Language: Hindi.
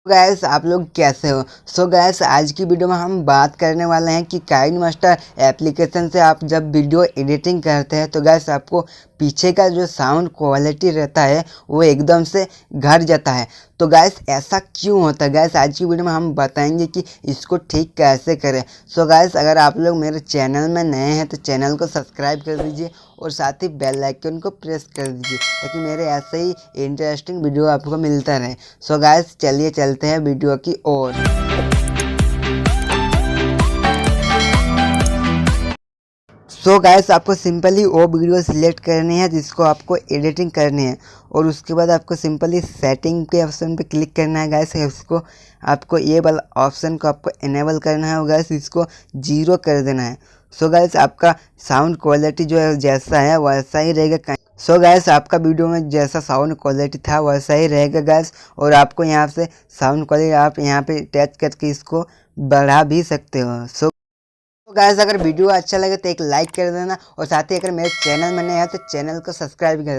गैस आप लोग कैसे हो। गैस आज की वीडियो में हम बात करने वाले हैं कि काइनमास्टर एप्लीकेशन से आप जब वीडियो एडिटिंग करते हैं तो गैस आपको पीछे का जो साउंड क्वालिटी रहता है वो एकदम से घट जाता है। तो गैस ऐसा क्यों होता है, गैस आज की वीडियो में हम बताएंगे कि इसको ठीक कैसे करें। गैस अगर आप लोग मेरे चैनल में नए हैं तो चैनल को सब्सक्राइब कर दीजिए और साथ ही बेल आइकन को प्रेस कर दीजिए ताकि मेरे ऐसे ही इंटरेस्टिंग वीडियो आपको मिलता रहे। गैस चलिए चलते हैं वीडियो की ओर। गैस आपको सिंपली वो वीडियो सिलेक्ट करनी है जिसको आपको एडिटिंग करनी है और उसके बाद आपको सिंपली सेटिंग के ऑप्शन पे क्लिक करना है। गैस इसको आपको ये वाला ऑप्शन को आपको इनेबल करना है और गैस इसको 0 कर देना है। गैस आपका साउंड क्वालिटी जो है जैसा है वैसा ही रहेगा। गैस आपका वीडियो में जैसा साउंड क्वालिटी था वैसा ही रहेगा गैस। और आपको यहाँ से साउंड क्वालिटी आप यहाँ पे टच करके इसको बढ़ा भी सकते हो। तो गाइस अगर वीडियो अच्छा लगे तो एक लाइक कर देना और साथ ही अगर मेरे चैनल में नए हैं तो चैनल को सब्सक्राइब कर